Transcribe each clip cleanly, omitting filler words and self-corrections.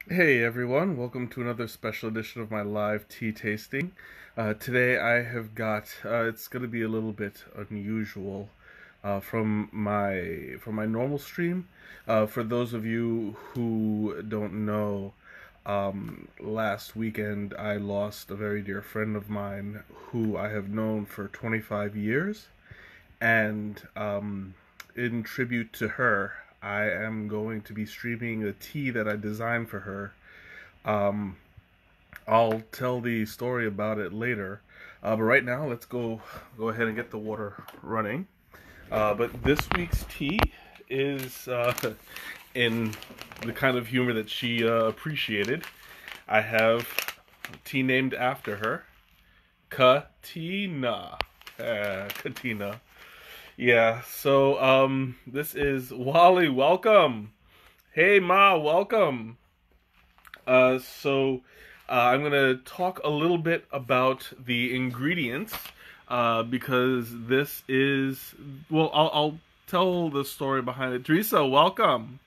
Hey everyone, welcome to another special edition of my live tea tasting. Today I have got, it's going to be a little bit unusual from my normal stream. For those of you who don't know, last weekend I lost a very dear friend of mine who I have known for 25 years, and in tribute to her, I am going to be streaming a tea that I designed for her. um, I'll tell the story about it later. But right now, let's go ahead and get the water running. But this week's tea is in the kind of humor that she appreciated. I have tea named after her, Katina. Katina. Yeah. So this is Wally. Welcome. Hey Ma, welcome. I'm gonna talk a little bit about the ingredients, because this is, well, I'll tell the story behind it. Teresa, welcome.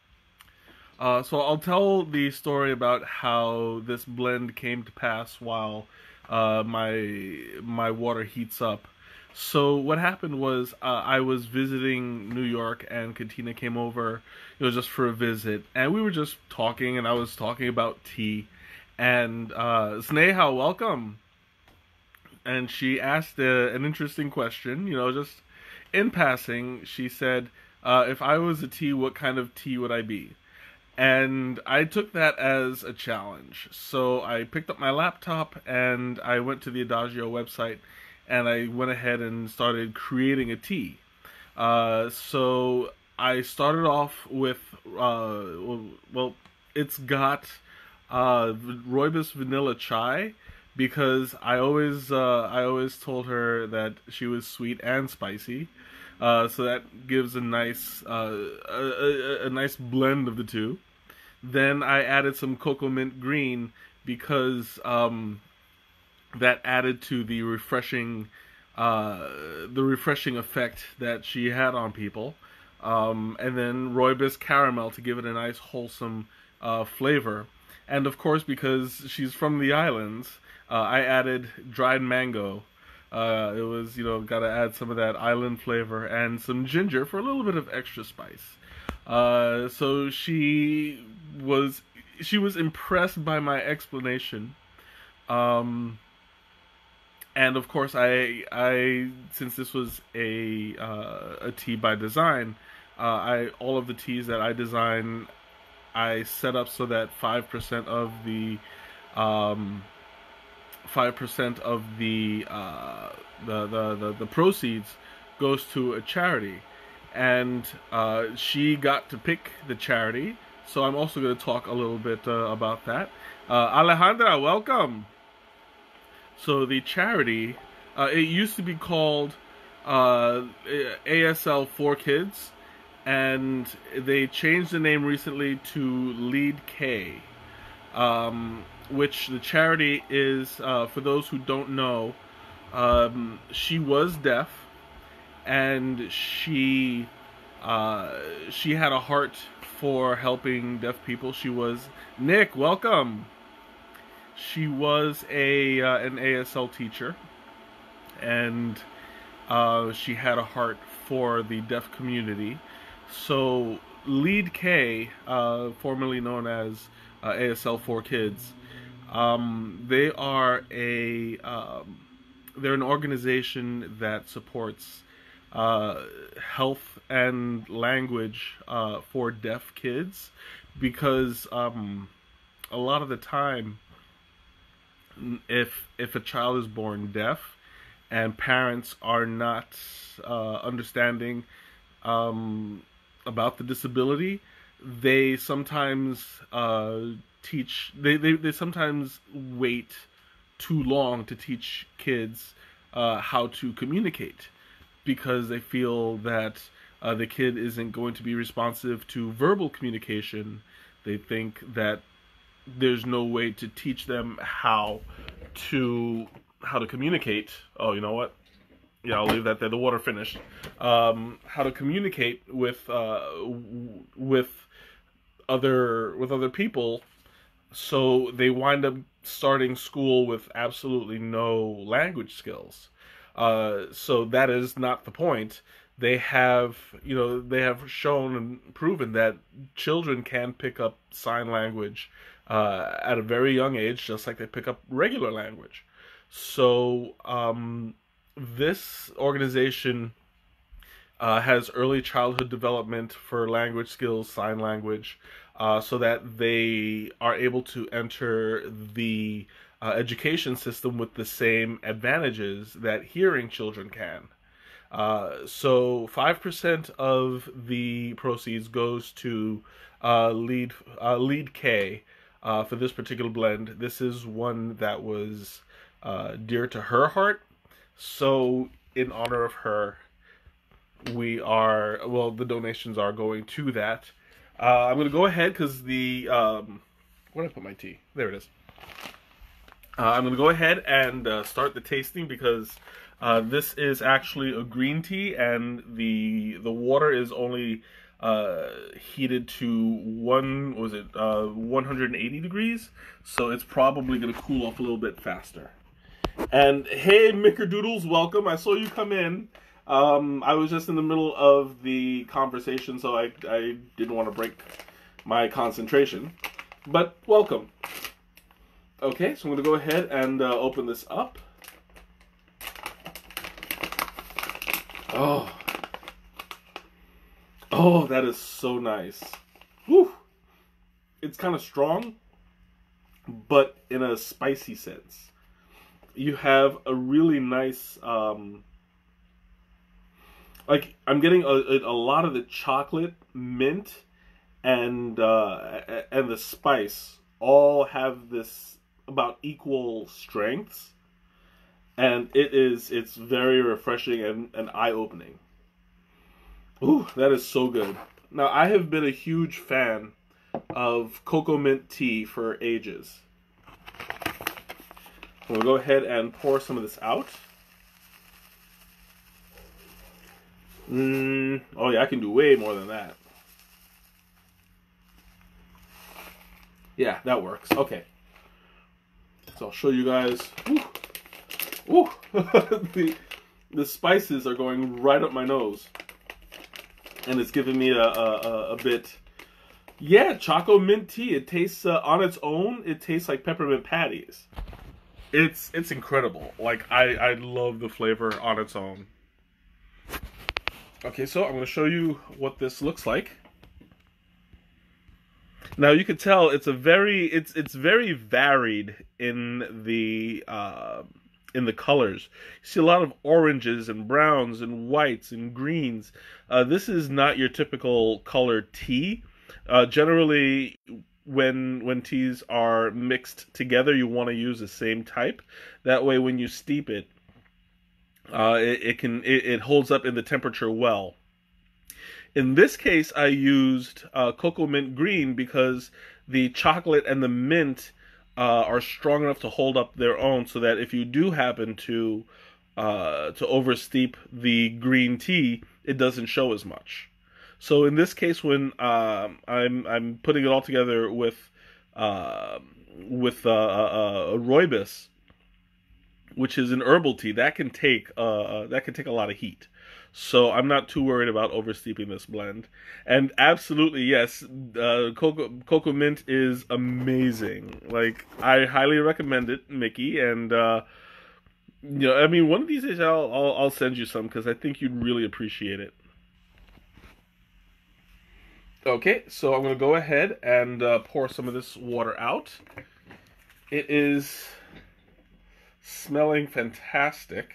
So I'll tell the story about how this blend came to pass while my water heats up. So what happened was, I was visiting New York, and Katina came over, just for a visit, and we were just talking, and I was talking about tea, and Sneha, welcome, and she asked an interesting question, just in passing. She said, "If I was a tea, what kind of tea would I be?" And I took that as a challenge. So I picked up my laptop and I went to the Adagio website and I went ahead and started creating a tea. So I started off with, well, it's got rooibos vanilla chai, because I always told her that she was sweet and spicy. So that gives a nice a nice blend of the two. Then I added some cocoa mint green, because that added to the refreshing effect that she had on people. And then rooibos caramel to give it a nice wholesome flavor. And of course, because she's from the islands, I added dried mango. It was, got to add some of that island flavor and some ginger for a little bit of extra spice. So she was impressed by my explanation. Um, and of course, I since this was a tea by design, I all of the teas that I design, I set up so that 5% of the um, 5% of the proceeds goes to a charity, and she got to pick the charity. So I'm also going to talk a little bit about that. Alejandra, welcome. So the charity, it used to be called ASL for Kids, and they changed the name recently to Lead K, which the charity is, for those who don't know, she was deaf, and she had a heart for helping deaf people. She was, Nick, welcome. She was a an ASL teacher, and she had a heart for the deaf community. So Lead K, formerly known as ASL for Kids, they are they're an organization that supports health and language for deaf kids, because a lot of the time, if a child is born deaf and parents are not understanding about the disability, they sometimes they sometimes wait too long to teach kids how to communicate, because they feel that the kid isn't going to be responsive to verbal communication. They think that there's no way to teach them to how to communicate. Oh, you know what? Yeah, I'll leave that there. The water finished. How to communicate with other people So they wind up starting school with absolutely no language skills. So that is not the point. They have, they have shown and proven that children can pick up sign language at a very young age, just like they pick up regular language. So this organization has early childhood development for language skills, sign language, so that they are able to enter the education system with the same advantages that hearing children can. So 5% of the proceeds goes to Lead K for this particular blend. This is one that was dear to her heart. So in honor of her, the donations are going to that. I'm going to go ahead because where did I put my tea? There it is. I'm going to go ahead and start the tasting because this is actually a green tea, and the water is only heated to 180 degrees, so it's probably going to cool off a little bit faster. And hey, Mickerdoodles, welcome. I saw you come in. I was just in the middle of the conversation, so I didn't want to break my concentration. But welcome. Okay, so I'm going to go ahead and open this up. Oh. Oh, that is so nice. Woo. It's kind of strong, but in a spicy sense. You have a really nice... like, I'm getting a lot of the chocolate, mint, and the spice all have this about equal strengths, and it's very refreshing and eye-opening. Ooh, that is so good. Now, I have been a huge fan of cocoa mint tea for ages. We'll go ahead and pour some of this out. Oh yeah, I can do way more than that. Yeah, that works. Okay. So I'll show you guys. Ooh. Ooh. the spices are going right up my nose. And it's giving me a bit... Yeah, choco mint tea. It tastes, on its own, it tastes like peppermint patties. It's incredible. Like, I love the flavor on its own. Okay, so I'm going to show you what this looks like. Now you can tell it's very varied in the colors. You see a lot of oranges and browns and whites and greens. This is not your typical color tea. Generally, when teas are mixed together, you want to use the same type. That way, when you steep it, it holds up in the temperature well. In this case, I used cocoa mint green because the chocolate and the mint are strong enough to hold up their own, so that if you do happen to oversteep the green tea, it doesn't show as much. So in this case, when I'm putting it all together with rooibos, which is an herbal tea, that can take a lot of heat. So I'm not too worried about oversteeping this blend. And absolutely, yes, cocoa mint is amazing. Like, I highly recommend it, Mickey. And I mean, one of these days I'll send you some because I think you'd really appreciate it. Okay, so I'm going to go ahead and pour some of this water out. It is smelling fantastic,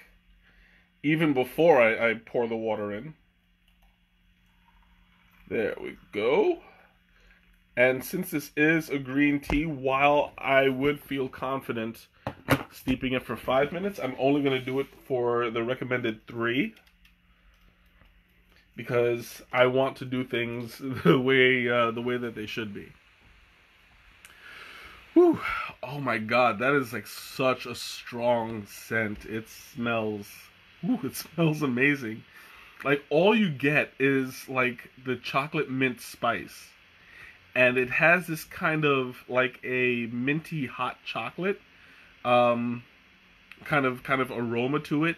even before I pour the water in. There we go. And since this is a green tea, while I would feel confident steeping it for 5 minutes, I'm only going to do it for the recommended 3. Because I want to do things the way that they should be. Whew. Oh my god, that is like such a strong scent. It smells amazing. Like, all you get is like the chocolate mint spice. and it has this kind of like a minty hot chocolate um, kind of aroma to it.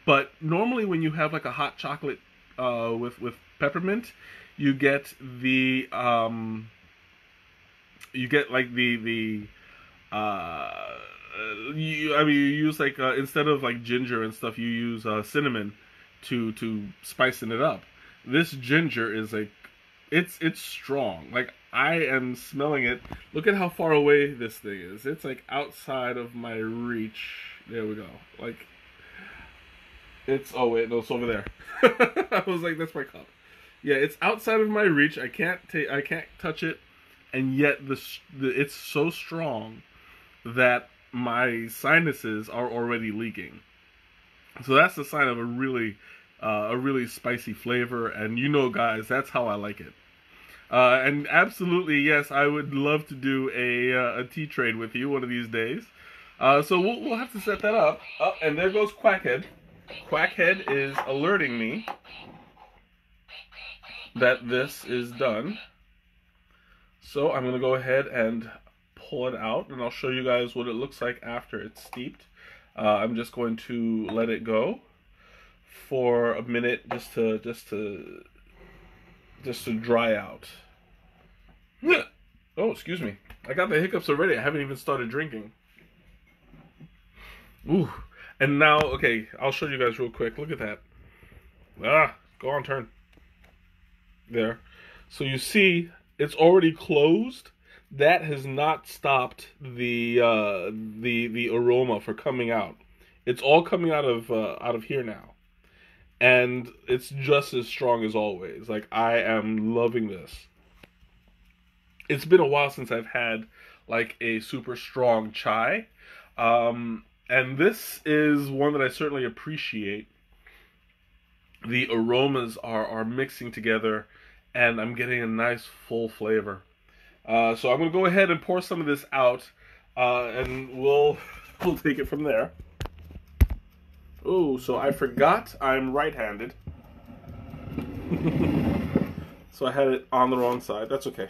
But normally when you have like a hot chocolate with peppermint, you get the you get like the uh, I mean, you use like instead of like ginger and stuff, you use cinnamon to spicing it up. This ginger is like it's strong. Like I am smelling it. Look at how far away this thing is. It's like outside of my reach. There we go. Like it's oh wait, no, it's over there. I was like, that's my cup. Yeah, it's outside of my reach. I can't touch it, and yet it's so strong that my sinuses are already leaking. So that's the sign of a really spicy flavor, and you know, guys, that's how I like it. And absolutely, yes, I would love to do a tea trade with you one of these days. So we'll have to set that up. Oh, and there goes Quackhead. Quackhead is alerting me that this is done. So I'm going to go ahead and pull it out, and I'll show you guys what it looks like after it's steeped. I'm just going to let it go for a minute just to dry out. Oh, excuse me. I got the hiccups already. I haven't even started drinking. Ooh. And now, okay, I'll show you guys real quick. Look at that. Ah, go on, turn. There. So you see, it's already closed. That has not stopped the aroma for coming out. It's all coming out of here now, and it's just as strong as always. Like, I am loving this. It's been a while since I've had like a super strong chai, and this is one that I certainly appreciate. The aromas are mixing together, and I'm getting a nice full flavor. So I'm gonna go ahead and pour some of this out, and we'll take it from there. Oh, so I forgot I'm right-handed. So I had it on the wrong side. That's okay.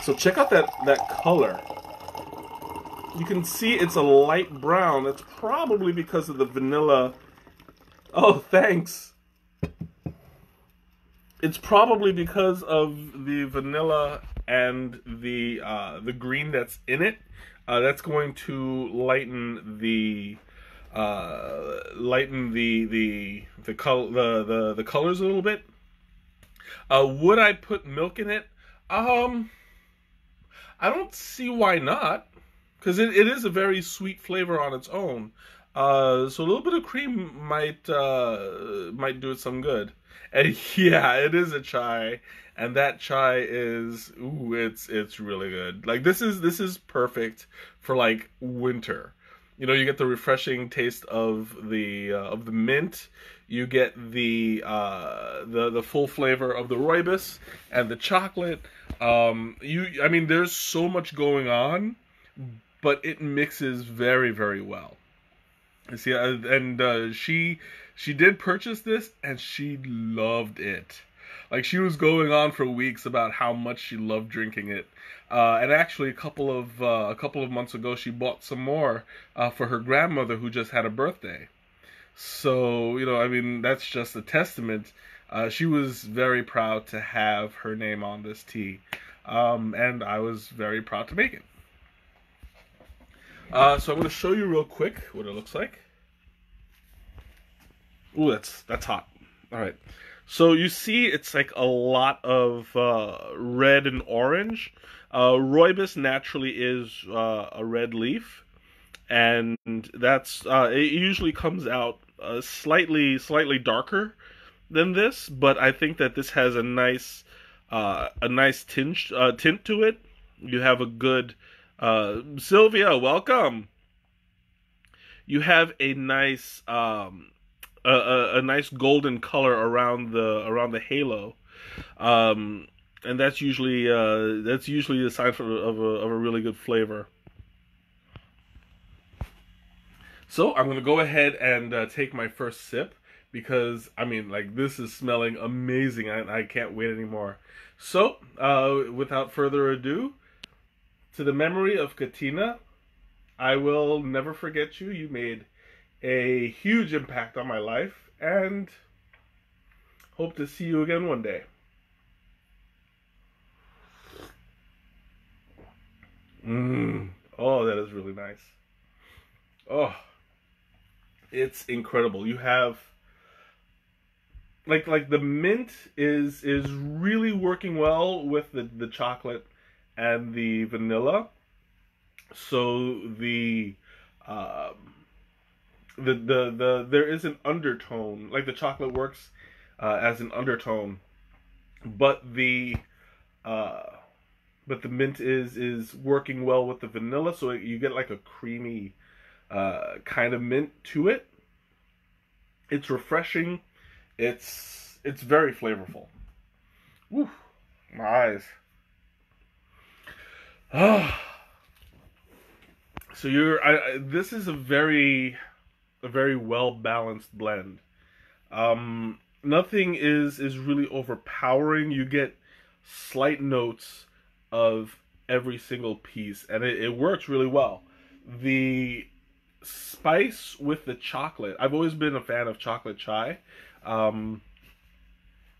So check out that color. You can see it's a light brown. That's probably because of the vanilla. Oh, thanks. It's probably because of the vanilla and the green that's in it. That's going to lighten the colors a little bit. Would I put milk in it? I don't see why not, because it is a very sweet flavor on its own. So a little bit of cream might do it some good. And yeah, it is a chai, and that chai is it's really good. Like this is perfect for like winter. You know, you get the refreshing taste of the mint. You get the full flavor of the rooibos and the chocolate. I mean, there's so much going on, but it mixes very, very well. You see, and she did purchase this, and she loved it. Like, she was going on for weeks about how much she loved drinking it. And actually, a couple of months ago, she bought some more for her grandmother who just had a birthday. So, you know, I mean, that's just a testament. She was very proud to have her name on this tea, and I was very proud to make it. So I'm going to show you real quick what it looks like. Ooh, that's hot. All right. So you see it's like a lot of red and orange. Rooibos naturally is a red leaf, and that's it usually comes out slightly darker than this, but I think that this has a nice tint to it. You have a good Sylvia, welcome. You have a nice a nice golden color around the halo, and that's usually the sign of a really good flavor. So I'm going to go ahead and take my first sip. because I mean, like, this is smelling amazing. I can't wait anymore. So, without further ado, to the memory of Katina, I will never forget you. You made a huge impact on my life, and hope to see you again one day. Oh, that is really nice. Oh, it's incredible. You have like the mint is really working well with the chocolate and the vanilla. So um, there is an undertone. Like the chocolate works as an undertone, but uh, the mint is working well with the vanilla, so you get like a creamy kind of mint to it. It's refreshing. It's very flavorful. Woo, my eyes. Ah. So this is a very well balanced blend. Nothing is really overpowering. You get slight notes of every single piece, and it works really well. The spice with the chocolate. I've always been a fan of chocolate chai, um,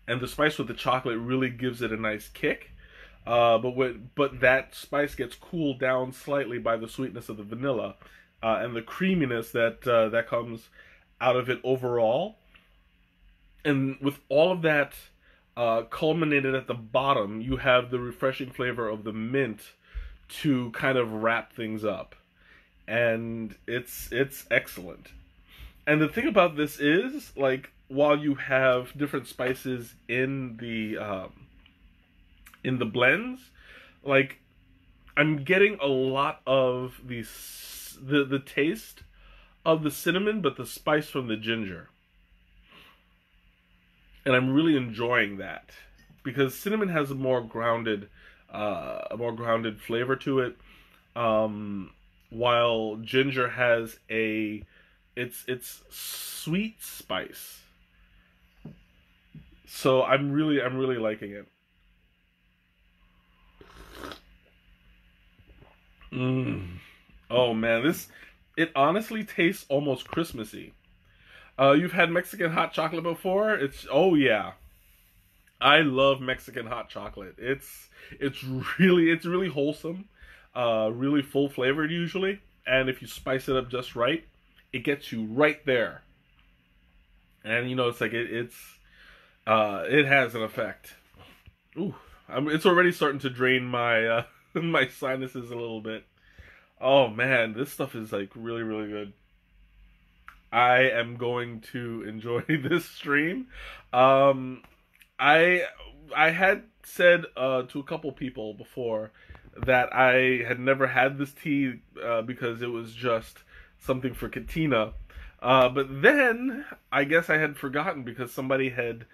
and the spice with the chocolate really gives it a nice kick. But that spice gets cooled down slightly by the sweetness of the vanilla, and the creaminess that comes out of it overall. And with all of that culminated at the bottom, you have the refreshing flavor of the mint to kind of wrap things up, and it's excellent. And the thing about this is, like, while you have different spices in the blends, like, I'm getting a lot of the taste of the cinnamon, but the spice from the ginger. And I'm really enjoying that because cinnamon has a more grounded flavor to it, while ginger has it's sweet spice. So I'm really liking it. Oh man, it honestly tastes almost Christmassy. You've had Mexican hot chocolate before? Oh yeah. I love Mexican hot chocolate. It's really wholesome, really full flavored usually, and if you spice it up just right, it gets you right there. And it's like it has an effect. Ooh, it's already starting to drain my my sinuses a little bit. Oh man, this stuff is like really really good. I am going to enjoy this stream. Um, I I had said to a couple people before that I had never had this tea because it was just something for Katina. But then I guess I had forgotten because somebody had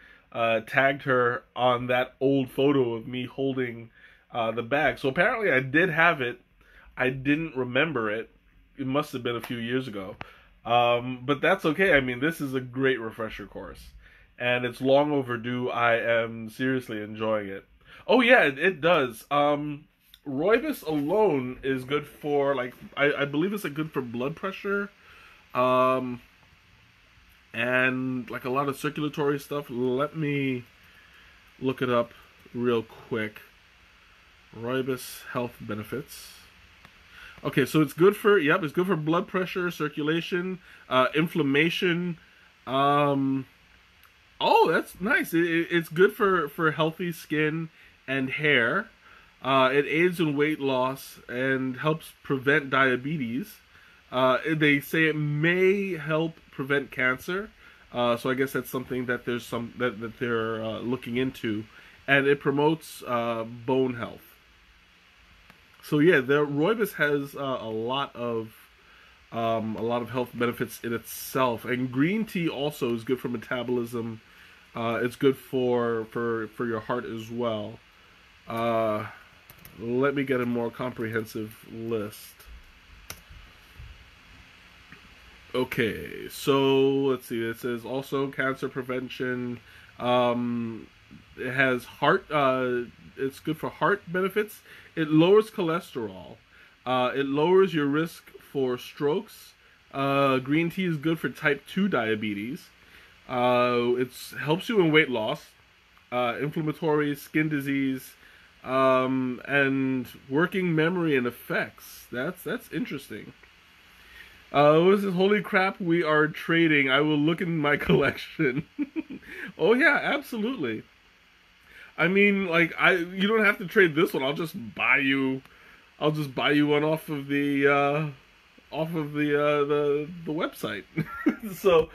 tagged her on that old photo of me holding the bag. So apparently I did have it. I didn't remember it. It must have been a few years ago. But that's okay. I mean, this is a great refresher course. And it's long overdue. I am seriously enjoying it. Oh yeah, it does. Rooibos alone is good for, like, I believe it's good for blood pressure. Um, and like a lot of circulatory stuff. Let me look it up real quick. Rooibos health benefits. Okay, so it's good for, it's good for blood pressure, circulation, inflammation. Oh, that's nice. It's good for healthy skin and hair. It aids in weight loss and helps prevent diabetes. They say it may help prevent cancer. So I guess that's something that that they're looking into, and it promotes bone health. So yeah, the rooibos has a lot of health benefits in itself, and green tea also is good for metabolism. It's good for your heart as well. Let me get a more comprehensive list. Okay, so let's see. It says also cancer prevention. Um, it has heart. It's good for heart benefits. It lowers cholesterol. It lowers your risk for strokes. Green tea is good for type 2 diabetes. It helps you in weight loss, inflammatory skin disease, and working memory and effects. That's interesting. What is this? Holy crap, we are trading. I will look in my collection. Oh yeah, absolutely. I mean, like you don't have to trade this one. I'll just buy you one off of the website. So,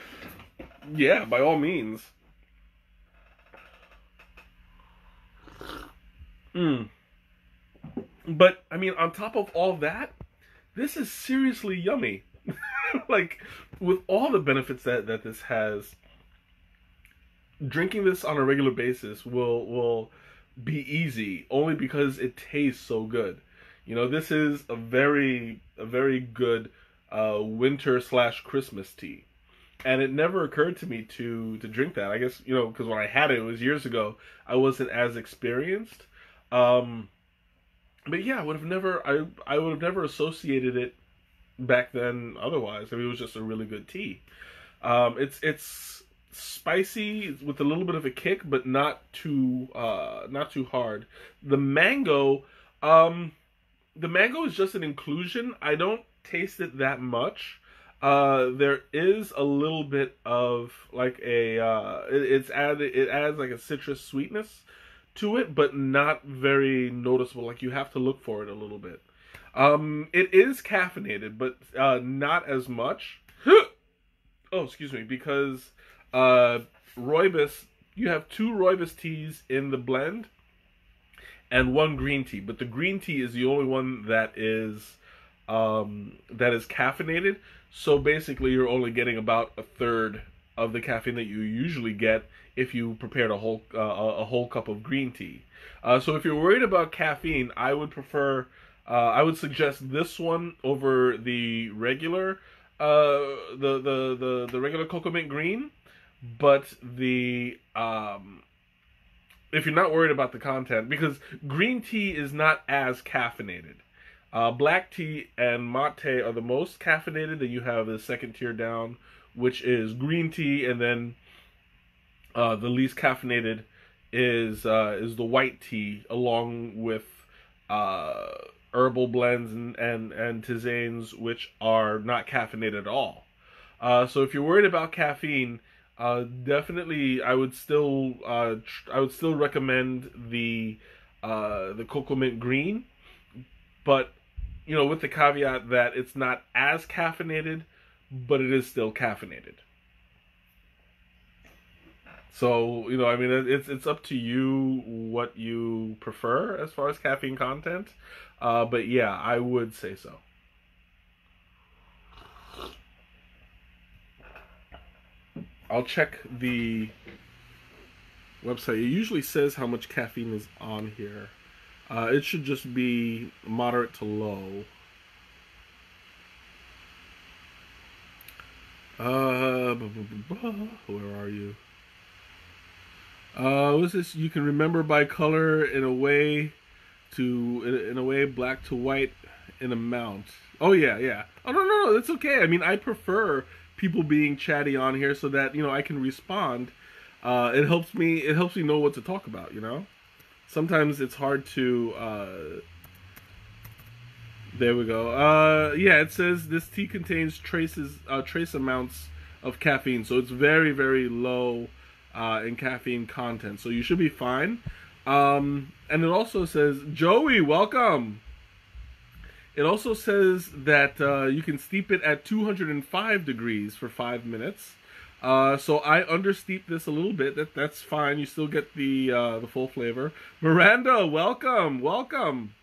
yeah, by all means. Mm. But I mean, on top of all that, this is seriously yummy. Like with all the benefits that this has, drinking this on a regular basis will be easy only because it tastes so good. You know, this is a very good winter slash Christmas tea, and it never occurred to me to drink that. I guess because when I had it, it was years ago. I wasn't as experienced, um, but yeah, I would have never associated it back then. Otherwise, I mean, it was just a really good tea. It's spicy with a little bit of a kick, but not too hard. The mango, um, the mango is just an inclusion. I don't taste it that much. There is a little bit of like it adds like a citrus sweetness to it, but not very noticeable. Like you have to look for it a little bit. It is caffeinated, but not as much. Oh, excuse me, because uh, rooibos, you have two rooibos teas in the blend and one green tea, but the green tea is the only one that is caffeinated. So basically, you're only getting about a third of the caffeine that you usually get if you prepared a whole cup of green tea. So if you're worried about caffeine, I would suggest this one over the regular the regular cocoa mint green, but the if you're not worried about the content, because green tea is not as caffeinated. Black tea and mate are the most caffeinated. Then you have the second tier down, which is green tea, and then the least caffeinated is the white tea, along with uh, herbal blends and tisanes, which are not caffeinated at all. So if you're worried about caffeine, definitely I would still recommend the cocoa mint green, but with the caveat that it's not as caffeinated, but it is still caffeinated. So I mean, it's up to you what you prefer as far as caffeine content. But yeah, I would say so. I'll check the website. It usually says how much caffeine is on here. It should just be moderate to low. Where are you? What's this? You can remember by color in a way black to white in amount. Oh yeah, yeah. Oh no, that's okay. I mean, I prefer people being chatty on here so that I can respond. It helps me know what to talk about. Sometimes it's hard to. There we go. Yeah, it says this tea contains trace amounts of caffeine, so it's very very low in caffeine content. So you should be fine. And it also says, Joey, welcome. It also says that you can steep it at 205 degrees for 5 minutes. So I understeep this a little bit. That's fine. You still get the full flavor. Miranda, welcome, welcome.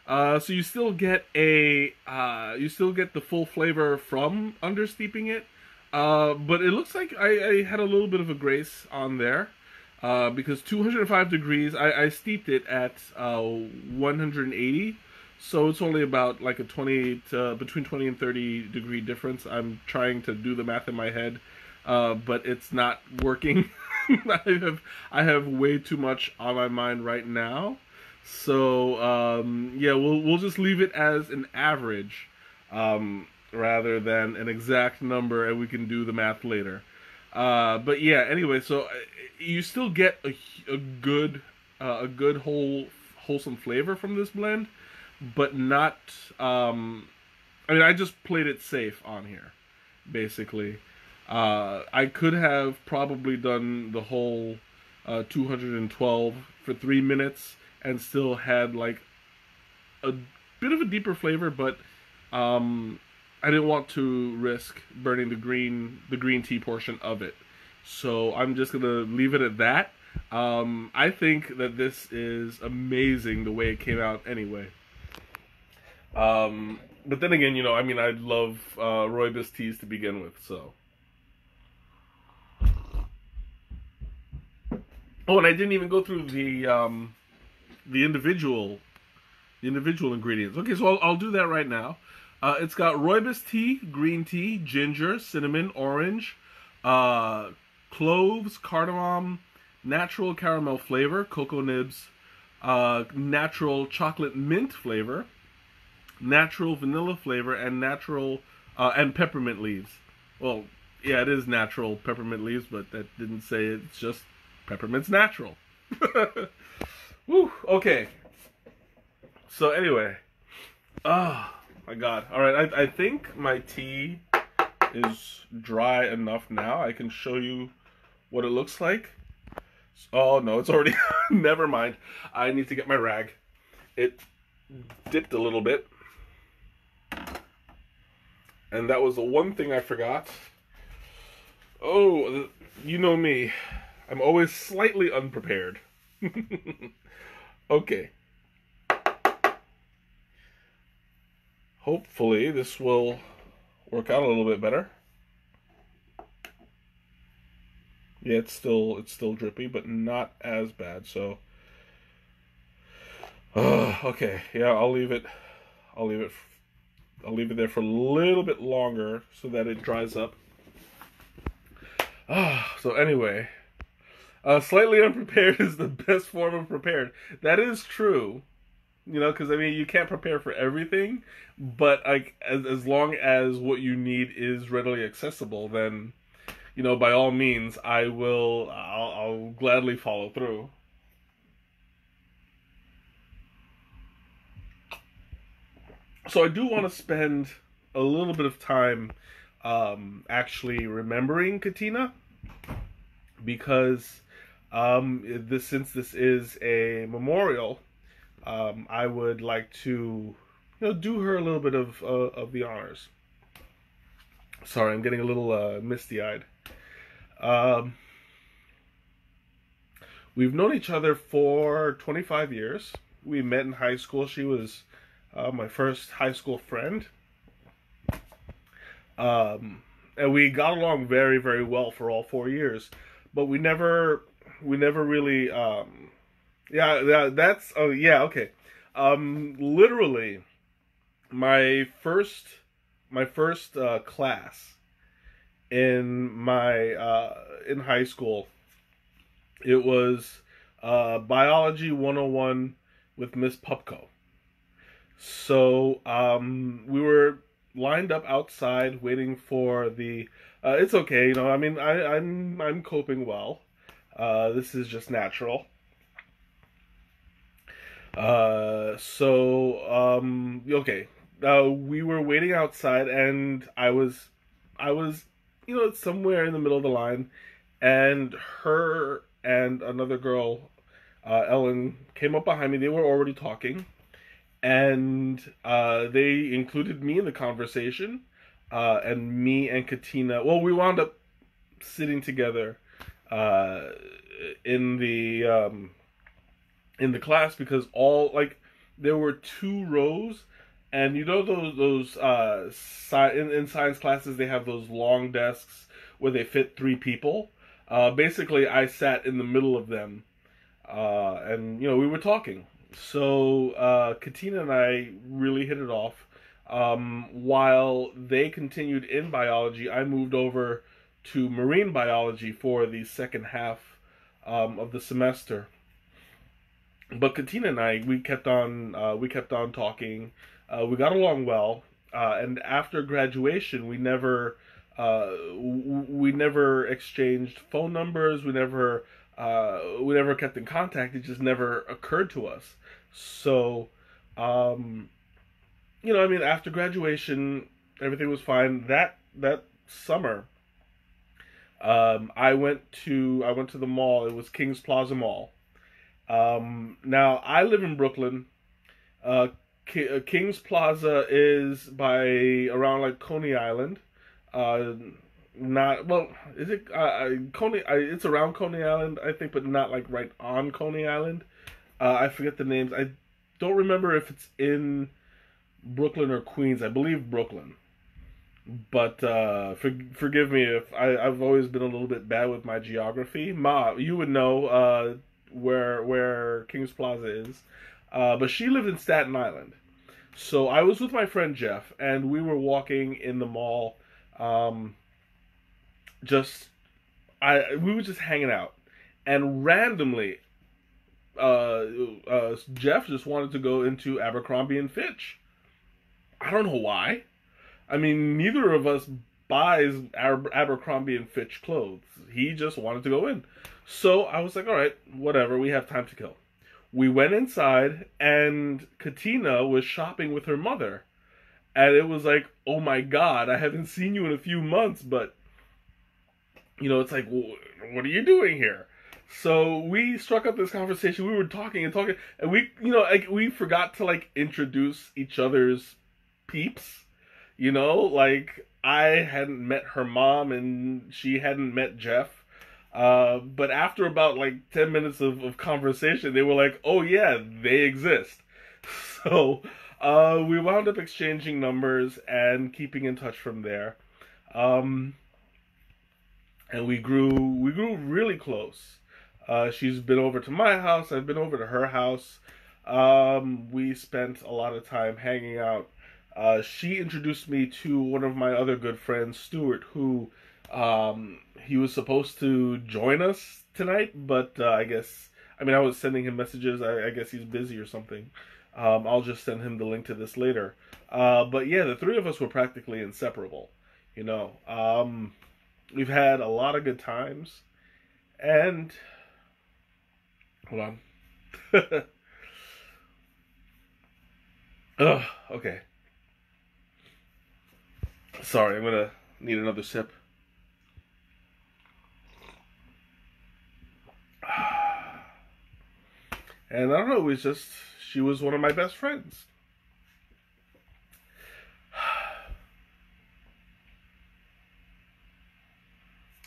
So you still get the full flavor from understeeping it. But it looks like I had a little bit of a grace on there. Because 205 degrees, I steeped it at 180. So it's only about like a 20 to between 20 and 30 degree difference. I'm trying to do the math in my head, but it's not working. I have way too much on my mind right now. So yeah, we'll just leave it as an average rather than an exact number, and we can do the math later. But yeah, anyway, so you still get a good wholesome flavor from this blend, but not. I mean, I just played it safe on here, basically. I could have probably done the whole 212 for 3 minutes and still had like a bit of a deeper flavor, but I didn't want to risk burning the green tea portion of it. So I'm just gonna leave it at that. I think that this is amazing the way it came out anyway. But then again, I mean, I love rooibos teas to begin with, so. Oh, and I didn't even go through the individual ingredients. Okay, so I'll do that right now. It's got rooibos tea, green tea, ginger, cinnamon, orange, cloves, cardamom, natural caramel flavor, cocoa nibs, natural chocolate mint flavor, natural vanilla flavor, and natural and peppermint leaves. Well, yeah, it is natural peppermint leaves, but that didn't say it. It's just peppermint's natural. Woo. Okay. So anyway, my God. All right, I think my tea is dry enough now. I can show you what it looks like. Oh no, it's already. Never mind. I need to get my rag. It dipped a little bit. And that was the one thing I forgot. Oh, you know me. I'm always slightly unprepared. Okay. Hopefully this will work out a little bit better. Yeah, it's still drippy, but not as bad. So, okay. Yeah, I'll leave it there for a little bit longer so that it dries up. So anyway, slightly unprepared is the best form of prepared. That is true, because I mean you can't prepare for everything, but like as long as what you need is readily accessible, then by all means I'll gladly follow through. So I do want to spend a little bit of time actually remembering Katina, because since this is a memorial, I would like to do her a little bit of the honors. Sorry, I'm getting a little misty-eyed. We've known each other for 25 years. We met in high school. She was my first high school friend. And we got along very, very well for all 4 years. But we never really, that's, oh yeah, okay. Literally, my first class in in high school, it was Biology 101 with Miss Pupko. So we were lined up outside waiting for the. It's okay, I mean, I'm coping well. This is just natural. Okay. We were waiting outside, and I was, somewhere in the middle of the line, and her and another girl, Ellen, came up behind me. They were already talking, and they included me in the conversation, and me and Katina. Well, we wound up sitting together in the class, because there were 2 rows. And those in science classes, they have those long desks where they fit 3 people. Basically, I sat in the middle of them, and we were talking. So Katina and I really hit it off. While they continued in biology, I moved over to marine biology for the second half of the semester. But Katina and I, we kept on talking. We got along well, and after graduation, we never exchanged phone numbers. We never kept in contact. It just never occurred to us. So, um, I mean, after graduation, everything was fine. That summer, I went to the mall. It was Kings Plaza Mall. Now I live in Brooklyn. Uh, Kings Plaza is by around like Coney Island. Uh, Not well. Is it Coney? It's around Coney Island, I think, but not like right on Coney Island. I forget the names. I don't remember if it's in Brooklyn or Queens. I believe Brooklyn. But forgive me if I've always been a little bit bad with my geography. Ma, you would know where Kings Plaza is. But she lived in Staten Island. So I was with my friend Jeff, and we were walking in the mall. Um, just we were just hanging out, and randomly, Jeff just wanted to go into Abercrombie and Fitch. I don't know why. I mean, neither of us buys Abercrombie and Fitch clothes. He just wanted to go in. So I was like, all right, whatever, we have time to kill. We went inside, and Katina was shopping with her mother. And it was like, oh my god, I haven't seen you in a few months, but, it's like, well, what are you doing here? So we struck up this conversation. We were talking and talking, and like, we forgot to, like, introduce each other's peeps. Like I hadn't met her mom and she hadn't met Jeff. But after about like 10 minutes of conversation, they were like, oh yeah, they exist. So we wound up exchanging numbers and keeping in touch from there. Um, and we grew really close. She's been over to my house. I've been over to her house. We spent a lot of time hanging out. She introduced me to one of my other good friends, Stuart, who he was supposed to join us tonight, but I was sending him messages. I guess he's busy or something. I'll just send him the link to this later. But yeah, the three of us were practically inseparable. You know, we've had a lot of good times, and hold on. Ugh, okay. Sorry, I'm gonna need another sip. And I don't know, it was just, she was one of my best friends.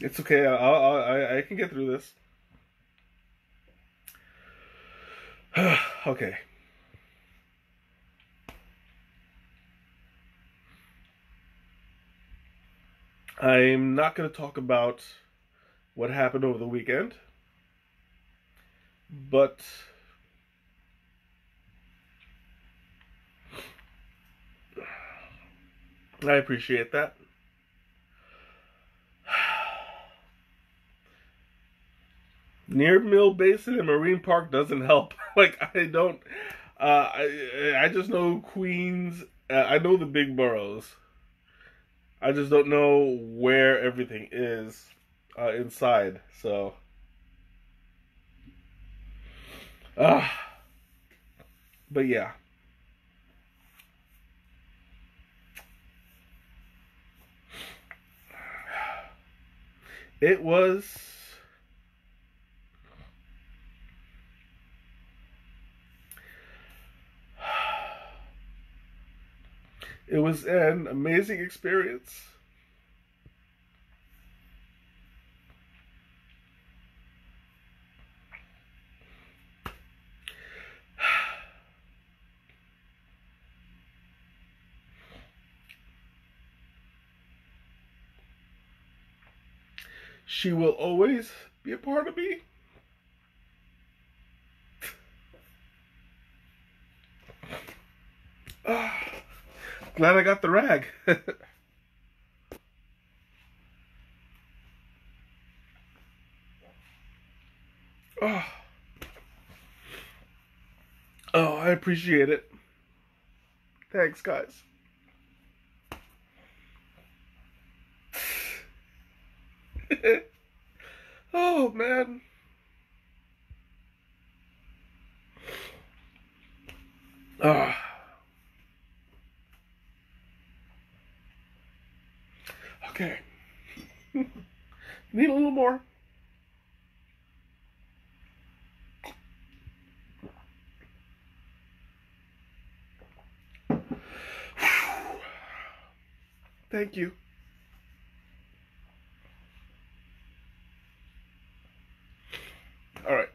It's okay, I can get through this. Okay. I'm not going to talk about what happened over the weekend, but I appreciate that. Near Mill Basin and Marine Park doesn't help. Like, I don't, I just know Queens, I know the big boroughs. I just don't know where everything is inside. So, uh, but yeah, it was. It was an amazing experience. She will always be a part of me. Glad I got the rag. Oh. Oh, I appreciate it. Thanks, guys. Oh, man. Oh. Okay. Need a little more. Thank you. All right.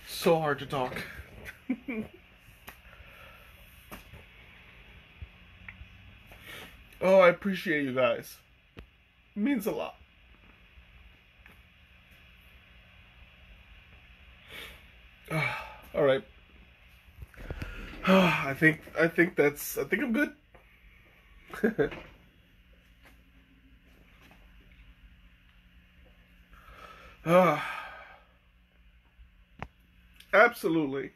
So hard to talk. Oh, I appreciate you guys. It means a lot. All right. I think I'm good. Absolutely.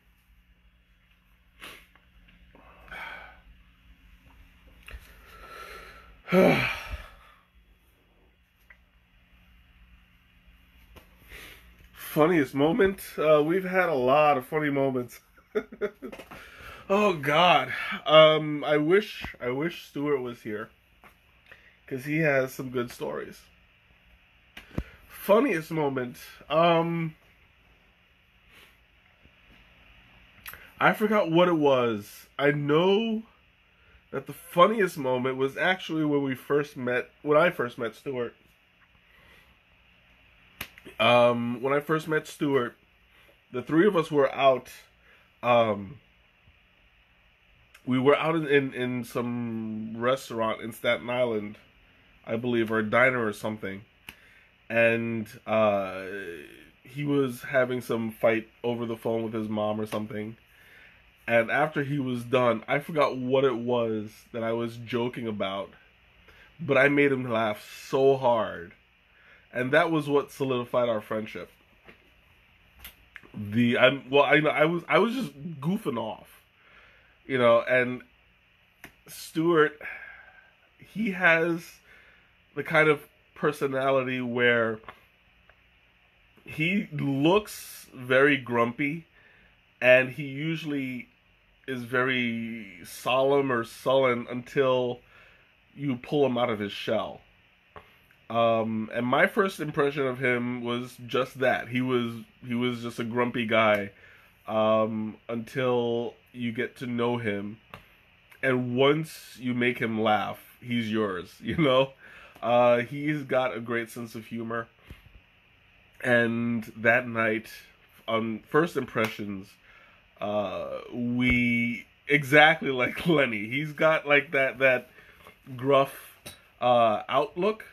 Funniest moment? We've had a lot of funny moments. Oh God. I wish Stuart was here, because he has some good stories. Funniest moment. I forgot what it was. I know that the funniest moment was actually when I first met Stuart. When I first met Stuart, the three of us were out. We were out in some restaurant in Staten Island, I believe, or a diner or something. And he was having some fight over the phone with his mom or something. And after he was done, I forgot what it was that I was joking about, but I made him laugh so hard. And that was what solidified our friendship. I was just goofing off, and Stuart, he has the kind of personality where he looks very grumpy, and he usually is very solemn or sullen until you pull him out of his shell. And my first impression of him was just that. He was just a grumpy guy, until you get to know him. And once you make him laugh, he's yours, He's got a great sense of humor. And that night, on first impressions, we exactly like Lenny. He's got like that gruff outlook,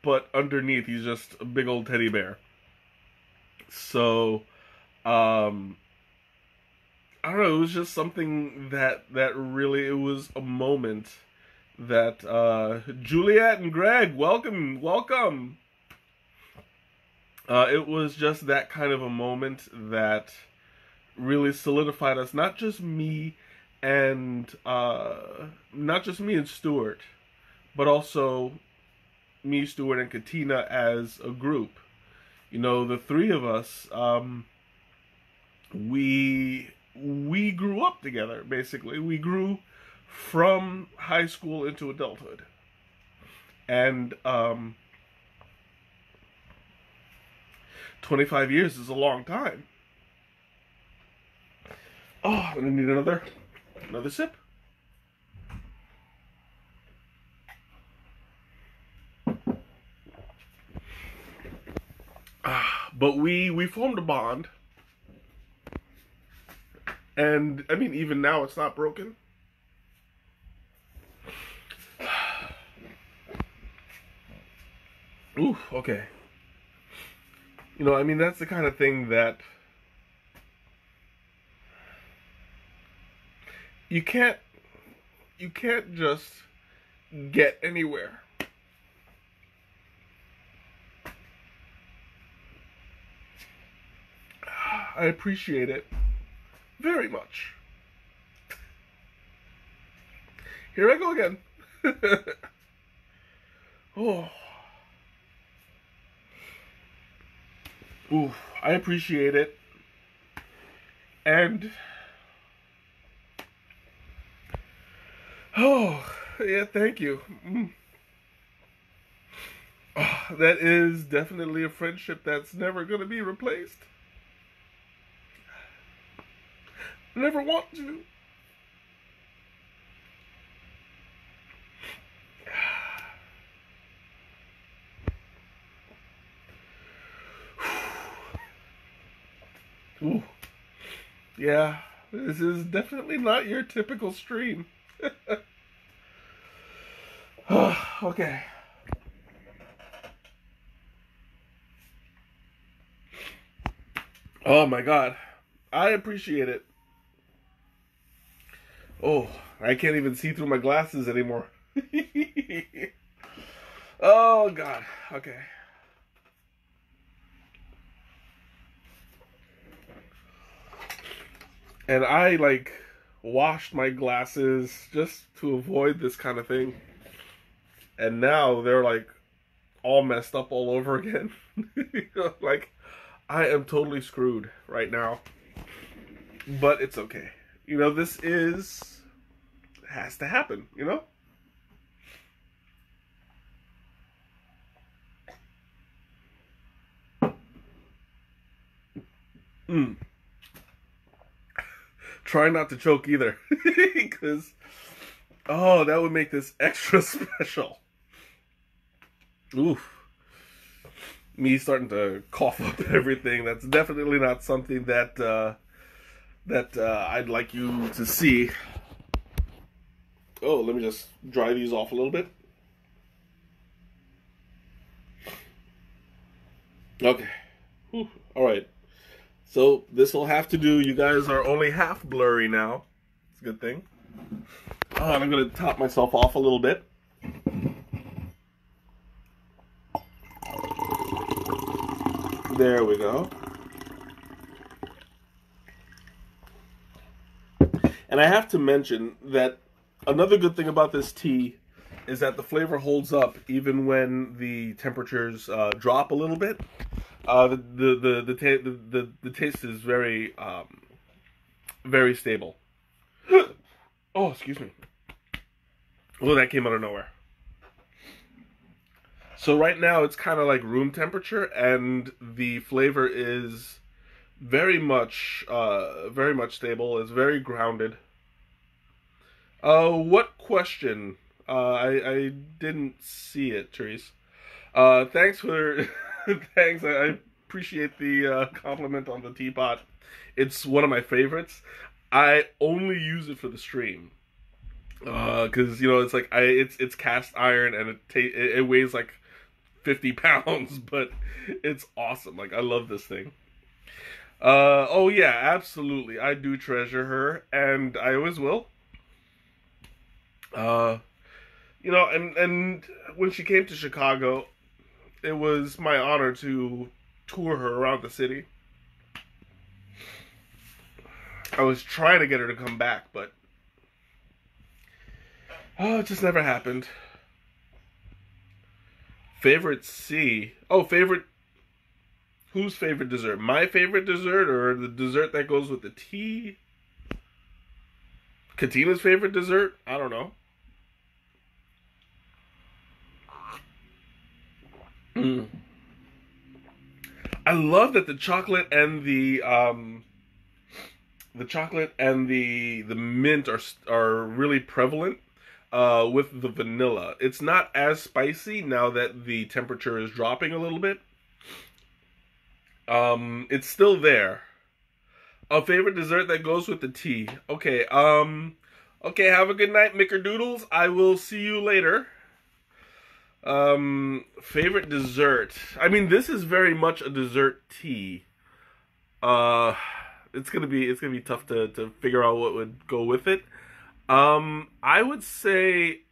but underneath he's just a big old teddy bear. So, I don't know. It was just something that really, it was a moment that Juliet and Greg, welcome. It was just that kind of a moment that really solidified us. Not just me and Stuart, but also me, Stuart, and Katina as a group. The three of us, we grew up together, basically. We grew from high school into adulthood. And 25 years is a long time. Oh, I'm gonna need another sip. But we formed a bond, And I mean, even now it's not broken. Ooh, okay. You know, I mean, that's the kind of thing that you can't just get anywhere. I appreciate it very much. Here I go again. Oh. Ooh, I appreciate it. And oh, yeah, thank you. Oh, that is definitely a friendship that's never going to be replaced. I never want to. Ooh. Yeah, this is definitely not your typical stream. Okay. Oh my god. I appreciate it. Oh, I can't even see through my glasses anymore. Oh god. Okay. And I like washed my glasses just to avoid this kind of thing. And now they're like all messed up all over again. Like, I am totally screwed right now. But it's okay. You know, this has to happen, you know? Try not to choke either. Because, oh, that would make this extra special. Oof. Me starting to cough up everything. That's definitely not something that I'd like you to see. Oh, let me just dry these off a little bit. Okay. Whew. All right. So this will have to do. You guys are only half blurry now. It's a good thing. Oh, and I'm going to top myself off a little bit. There we go. And I have to mention that another good thing about this tea is that the flavor holds up even when the temperatures drop a little bit. The taste is very very stable. Oh, excuse me. Oh, that came out of nowhere. So right now it's kind of like room temperature, and the flavor is very much stable. It's very grounded. What question? I didn't see it, Therese. Thanks for thanks. I appreciate the compliment on the teapot. It's one of my favorites. I only use it for the stream. Because you know it's like it's cast iron and it weighs like 50 pounds, but it's awesome. Like, I love this thing. Oh yeah, absolutely. I do treasure her, and I always will. You know, and when she came to Chicago, it was my honor to tour her around the city. I was trying to get her to come back, but oh, it just never happened. Favorite C. Oh, favorite. Whose favorite dessert? My favorite dessert, or the dessert that goes with the tea? Katina's favorite dessert? I don't know. I love that the chocolate and the mint are really prevalent with the vanilla. It's not as spicy now that the temperature is dropping a little bit. It's still there, A favorite dessert that goes with the tea. Okay, okay, have a good night, Mickerdoodles. I will see you later. Favorite dessert. I mean, this is very much a dessert tea. Uh, it's gonna be tough to figure out what would go with it. I would say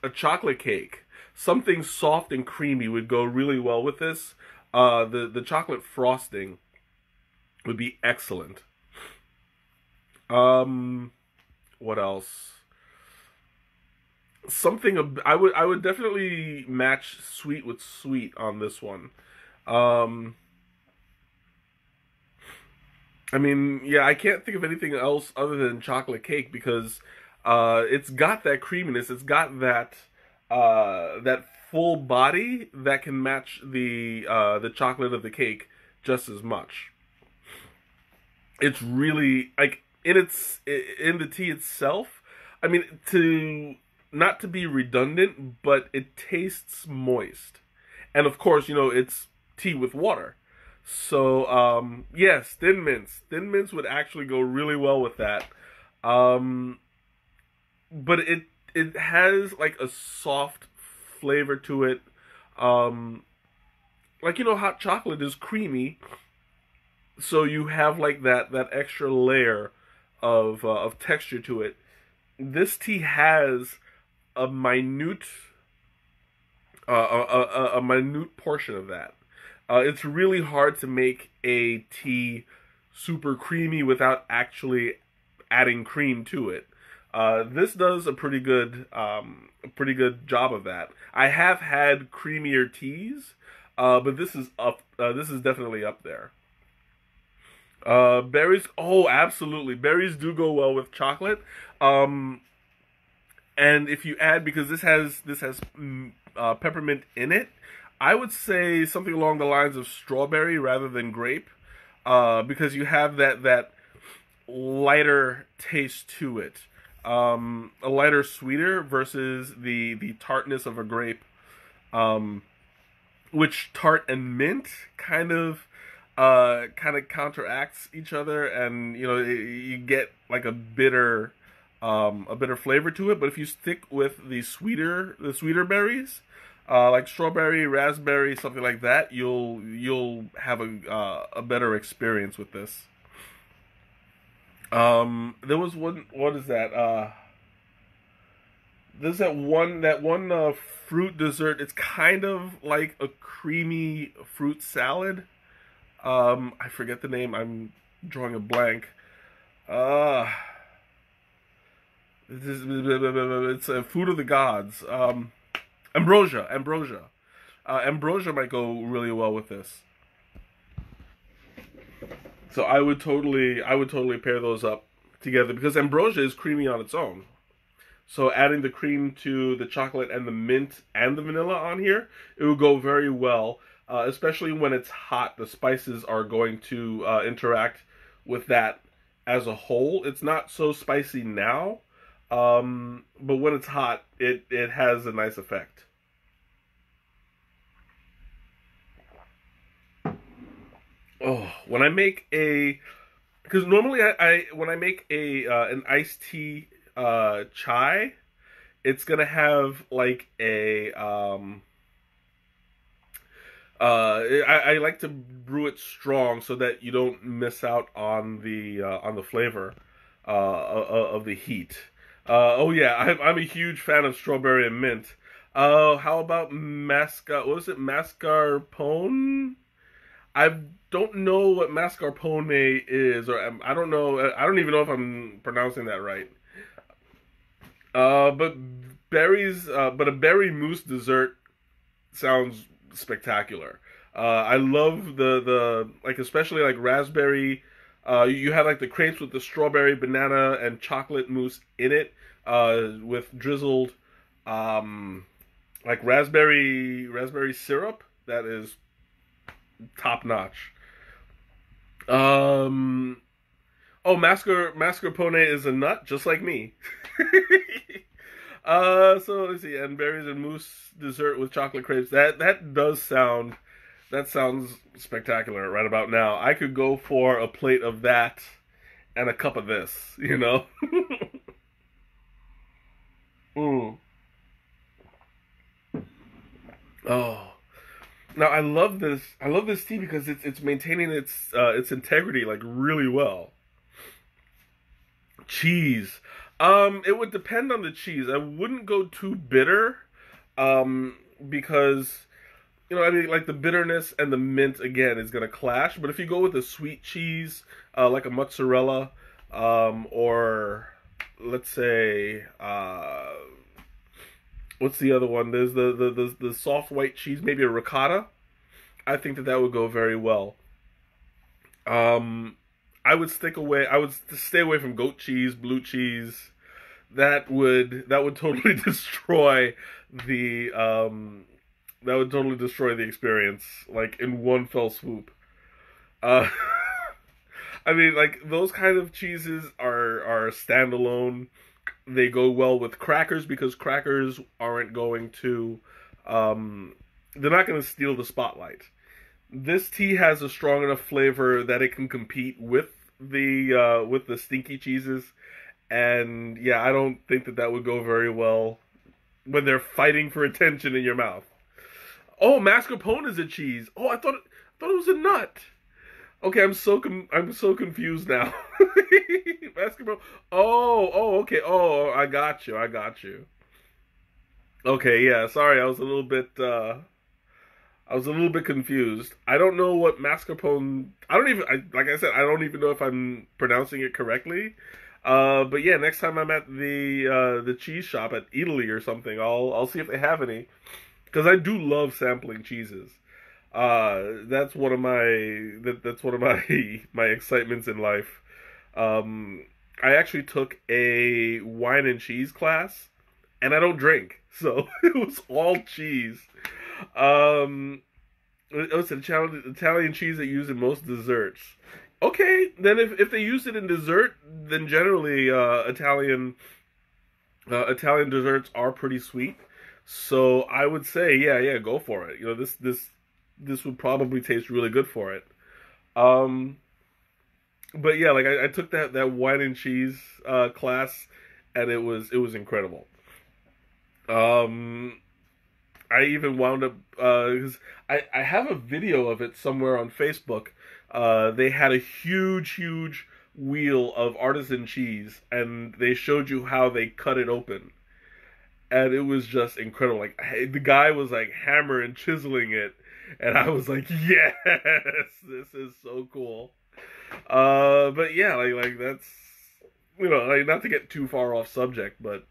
a chocolate cake. Something soft and creamy would go really well with this. The chocolate frosting would be excellent. Um, what else? I would definitely match sweet with sweet on this one. Um, I mean, yeah, I can't think of anything else other than chocolate cake because it's got that creaminess. It's got that full body that can match the chocolate of the cake just as much. It's really like in the tea itself. I mean, to not to be redundant, but it tastes moist, and of course, it's tea with water. So yes, thin mints. Thin mints would actually go really well with that. Um, but it has like a soft flavor to it. Um, like hot chocolate is creamy, so you have like that extra layer of texture to it. This tea has a minute a minute portion of that. It's really hard to make a tea super creamy without actually adding cream to it. This does a pretty good job of that. I have had creamier teas, but this is up. This is definitely up there. Berries. Oh, absolutely. Berries do go well with chocolate. Um, and if you add, because this has peppermint in it, I would say something along the lines of strawberry rather than grape, because you have that lighter taste to it, a lighter, sweeter versus the tartness of a grape, um, which tart and mint kind of counteracts each other, and you get like a bitter flavor to it. But if you stick with the sweeter berries, like strawberry, raspberry, something like that, you'll have a better experience with this. There was one. What is that? There's that one fruit dessert. It's kind of like a creamy fruit salad. I forget the name. I'm drawing a blank. Uh, it's a food of the gods. Ambrosia. Ambrosia might go really well with this. So I would totally pair those up together because ambrosia is creamy on its own. So adding the cream to the chocolate and the mint and the vanilla on here, it will go very well. Especially when it's hot, the spices are going to interact with that as a whole. It's not so spicy now, but when it's hot, it has a nice effect. Oh, when I make because normally I when I make a an iced tea chai, it's gonna have like a I like to brew it strong so that you don't miss out on the flavor of the heat. Oh yeah, I'm a huge fan of strawberry and mint. How about what was it, mascarpone? I don't know what mascarpone is, or I don't know. I don't even know if I'm pronouncing that right. But but a berry mousse dessert sounds spectacular. I love the like, especially like raspberry. You have like the crepes with the strawberry, banana, and chocolate mousse in it, with drizzled like raspberry syrup. That is top notch. Um, oh, mascarpone is a nut, just like me. So let's see, and berries and mousse dessert with chocolate crepes. That does sound That sounds spectacular right about now. I could go for a plate of that and a cup of this, you know? Mm. Oh. Now I love this. I love this tea because it's maintaining its integrity like really well. Cheese. It would depend on the cheese. I wouldn't go too bitter, because I mean, like the bitterness and the mint again is gonna clash. But if you go with a sweet cheese, like a mozzarella, or let's say, what's the other one? There's the soft white cheese, maybe a ricotta. I think that that would go very well. Um, I would stick away. I would stay away from goat cheese, blue cheese. That would totally destroy the that would totally destroy the experience, like in one fell swoop. Uh, I mean, like those kind of cheeses are standalone. They go well with crackers because crackers aren't going to, they're not going to steal the spotlight. This tea has a strong enough flavor that it can compete with the stinky cheeses, and yeah, I don't think that that would go very well when they're fighting for attention in your mouth. Oh, mascarpone is a cheese. Oh, I thought it was a nut. Okay, I'm so confused now. Mascarpone. Okay. Oh, I got you. Okay, yeah. Sorry, I was a little bit confused. I don't know what mascarpone. I don't even. Like I said, I don't even know if I'm pronouncing it correctly. But yeah, next time I'm at the cheese shop at Italy or something, I'll see if they have any because I do love sampling cheeses. That's one of that's one of my my excitements in life. I actually took a wine and cheese class, and I don't drink, so it was all cheese. Um, it was Italian cheese they use in most desserts. Okay, then if they use it in dessert, then generally Italian desserts are pretty sweet. So I would say, yeah, go for it. This would probably taste really good for it. Um, but yeah, like I took that wine and cheese class, and it was incredible. Um, I even wound up because I have a video of it somewhere on Facebook. They had a huge wheel of artisan cheese, and they showed you how they cut it open, and it was just incredible. Like the guy was like hammer and chiseling it, and I was like, yes, this is so cool. But yeah, like that's like not to get too far off subject, but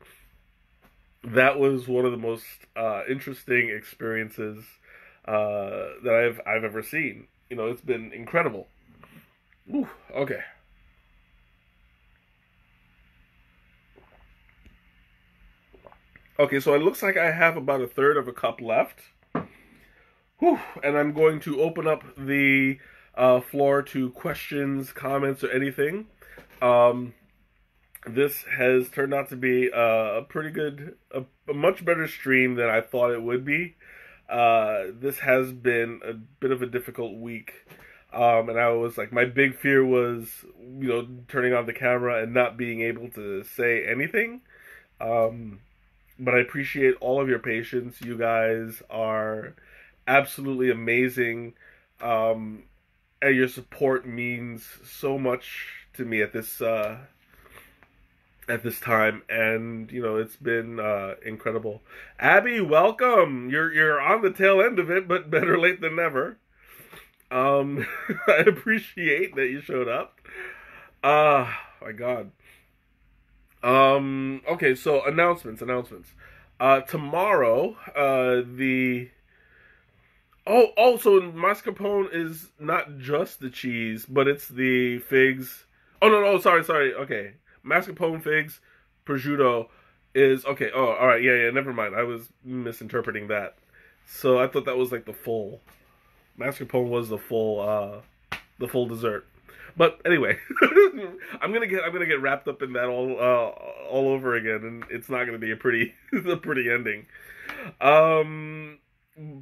that was one of the most interesting experiences that I've ever seen. It's been incredible. Ooh, okay. Okay, so it looks like I have about a third of a cup left. Whew, and I'm going to open up the floor to questions, comments, or anything. Um, this has turned out to be a pretty good, a much better stream than I thought it would be. This has been a bit of a difficult week. And I was like, my big fear was, turning on the camera and not being able to say anything. Um, but I appreciate all of your patience. You guys are absolutely amazing. Um, and your support means so much to me at this time, and it's been incredible. Abby, welcome. You're on the tail end of it, but better late than never. I appreciate that you showed up. My God. Okay, so announcements. Tomorrow, the so mascarpone is not just the cheese, but it's the figs. Oh no, sorry. Okay, mascarpone, figs, prosciutto is okay. Oh, all right, yeah. Never mind. I was misinterpreting that. So I thought that was like the full mascarpone was the full dessert. But anyway, I'm gonna get wrapped up in that all over again, and it's not gonna be a pretty a pretty ending. Um,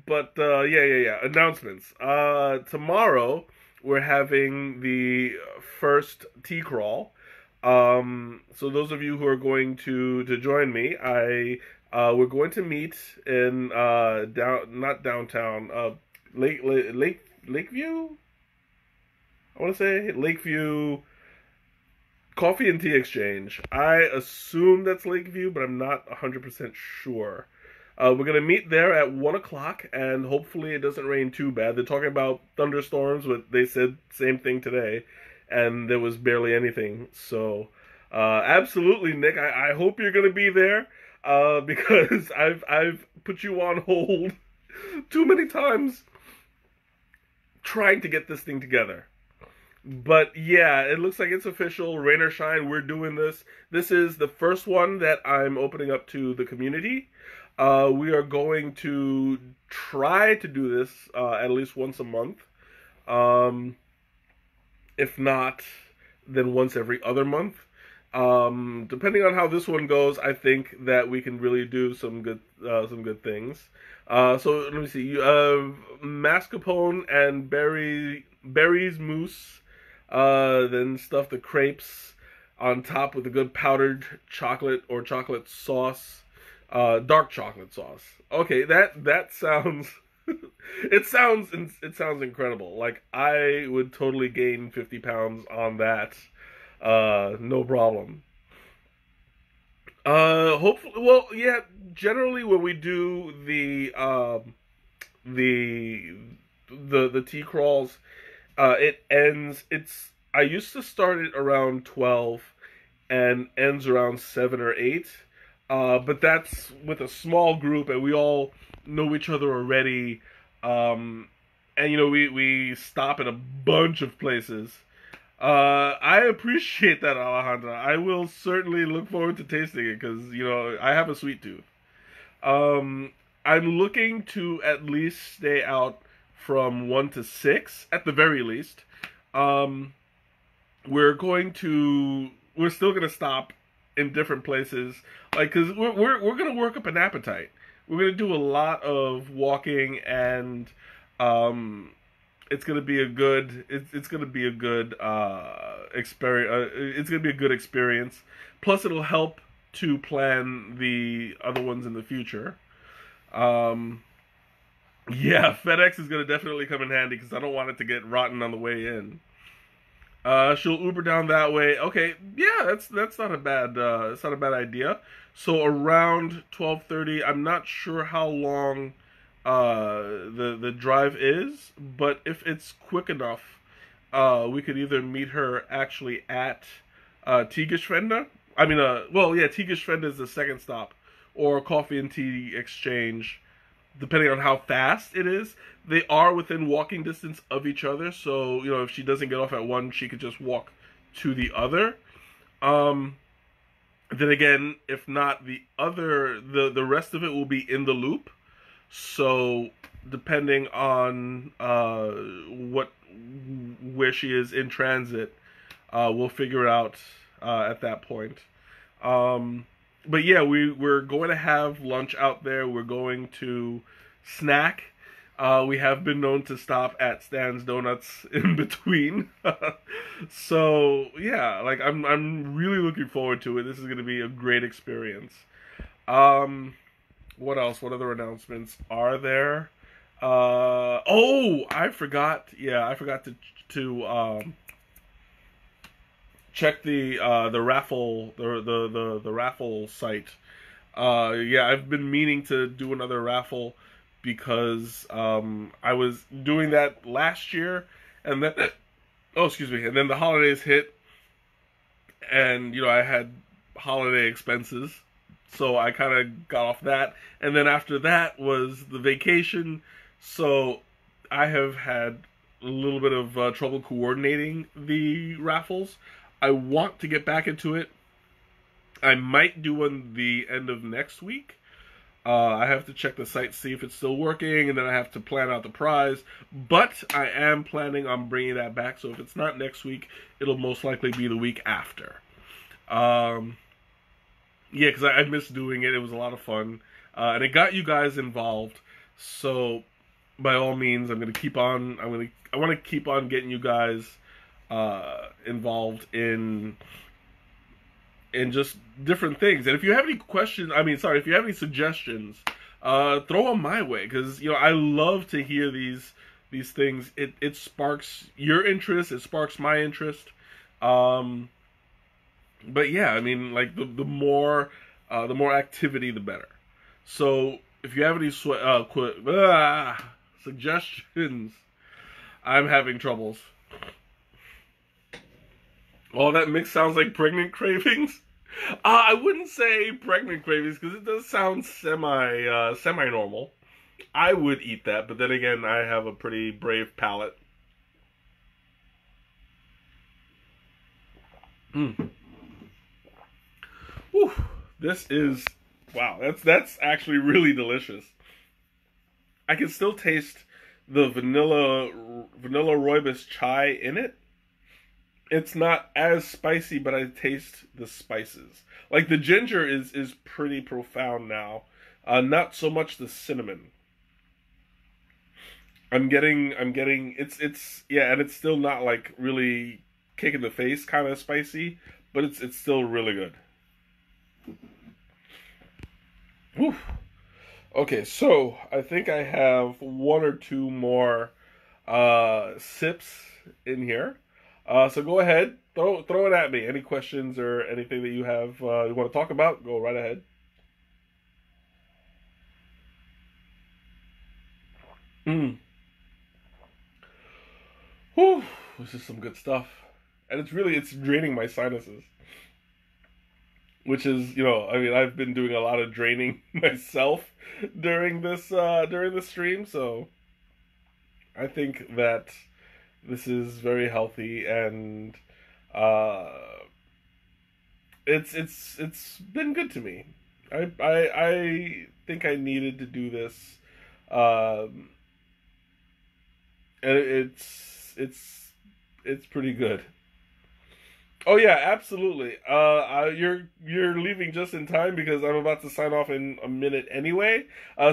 But yeah. Announcements. Tomorrow we're having the first tea crawl. So those of you who are going to join me, we're going to meet in not downtown, Lakeview. I want to say Lakeview Coffee and Tea Exchange. I assume that's Lakeview, but I'm not 100% sure. We're gonna meet there at 1 o'clock, and hopefully it doesn't rain too bad. They're talking about thunderstorms, but they said same thing today, and there was barely anything. So, absolutely, Nick. I hope you're gonna be there, because I've put you on hold too many times trying to get this thing together. But yeah, it looks like it's official. Rain or shine, we're doing this. This is the first one that I'm opening up to the community. We are going to try to do this at least once a month. If not, then once every other month. Depending on how this one goes, I think that we can really do some good things. So let me see. Mascarpone and berries mousse. Then stuff the crepes on top with a good powdered chocolate or chocolate sauce, dark chocolate sauce. Okay, that sounds it sounds incredible. Like I would totally gain 50 pounds on that, no problem. Hopefully, well, yeah. Generally, when we do the the tea crawls, it ends. I used to start it around 12 and ends around 7 or 8. But that's with a small group, and we all know each other already. And we stop in a bunch of places. I appreciate that, Alejandra. I will certainly look forward to tasting it because I have a sweet tooth. I'm looking to at least stay out from 1 to 6 at the very least. We're still gonna stop in different places, like because we're gonna work up an appetite. We're gonna do a lot of walking, and it's gonna be a good it's gonna be a good experience. It's gonna be a good experience. Plus, it'll help to plan the other ones in the future. Yeah, FedEx is gonna definitely come in handy because I don't want it to get rotten on the way in. She'll Uber down that way. Okay, yeah, that's not a bad it's not a bad idea. So around 12:30, I'm not sure how long the drive is, but if it's quick enough, we could either meet her actually at Tigerschwende. I mean, Tigerschwende is the second stop, or Coffee and Tea Exchange, depending on how fast it is. They are within walking distance of each other, so if she doesn't get off at one, she could just walk to the other. Then again, if not, the rest of it will be in the loop. So depending on where she is in transit, we'll figure it out at that point. But yeah, we're going to have lunch out there. We're going to snack. We have been known to stop at Stan's Donuts in between. So yeah, like I'm really looking forward to it. This is going to be a great experience. What else? What other announcements are there? I forgot. Yeah, I forgot to check the raffle the raffle site. Yeah, I've been meaning to do another raffle because I was doing that last year, and then and then the holidays hit, and I had holiday expenses, so I kind of got off that, and then after that was the vacation, so I have had a little bit of trouble coordinating the raffles. I want to get back into it. I might do one the end of next week. I have to check the site, see if it's still working, and then I have to plan out the prize. But I am planning on bringing that back, so if it's not next week, it'll most likely be the week after. Yeah, because I missed doing it. It was a lot of fun. And it got you guys involved. So by all means, I'm gonna keep on. I want to keep on getting you guys involved in just different things. And if you have any questions, if you have any suggestions, throw them my way, because I love to hear these things. It sparks your interest. It sparks my interest. Um, but yeah, like the more activity, the better. So if you have any suggestions, I'm having troubles. Oh, that mix sounds like pregnant cravings. I wouldn't say pregnant cravings because it does sound semi normal. I would eat that, but then again, I have a pretty brave palate. Mm. Whew. This is wow. That's actually really delicious. I can still taste the vanilla rooibos chai in it. It's not as spicy, but I taste the spices. Like the ginger is pretty profound now. Not so much the cinnamon. I'm getting it's yeah, and it's still not like really kick in the face kind of spicy, but it's still really good. Whew. Okay, so I think I have one or two more sips in here. So go ahead, throw it at me. Any questions or anything that you have you want to talk about? Go right ahead. Mm. Whew, this is some good stuff, and it's draining my sinuses, which is I've been doing a lot of draining myself during this stream, so I think that this is very healthy, and uh, it's been good to me. I think I needed to do this, um, and it's pretty good. Oh yeah, absolutely. You're leaving just in time because I'm about to sign off in a minute anyway.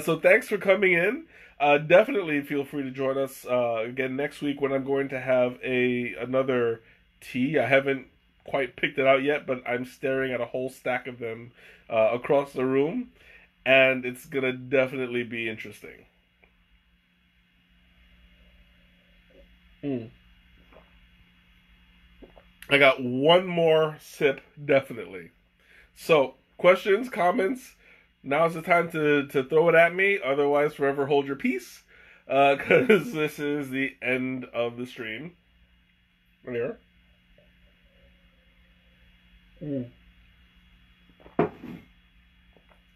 So thanks for coming in. Definitely feel free to join us again next week when I'm going to have a another tea. I haven't quite picked it out yet, but I'm staring at a whole stack of them across the room, and it's gonna definitely be interesting. Mm. I got one more sip, definitely. So, questions, comments? Now's the time to throw it at me. Otherwise, forever hold your peace, because this is the end of the stream. Here. Mm.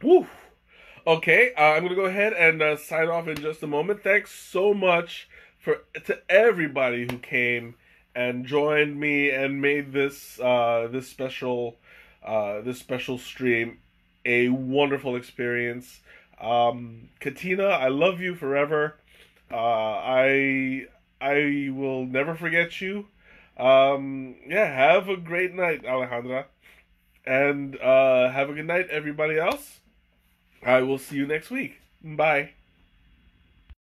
Woo. Okay, I'm gonna go ahead and sign off in just a moment. Thanks so much for to everybody who came and joined me and made this special stream a wonderful experience. Katina, I love you forever. I will never forget you. Yeah, have a great night, Alejandra, and have a good night, everybody else. I will see you next week. Bye.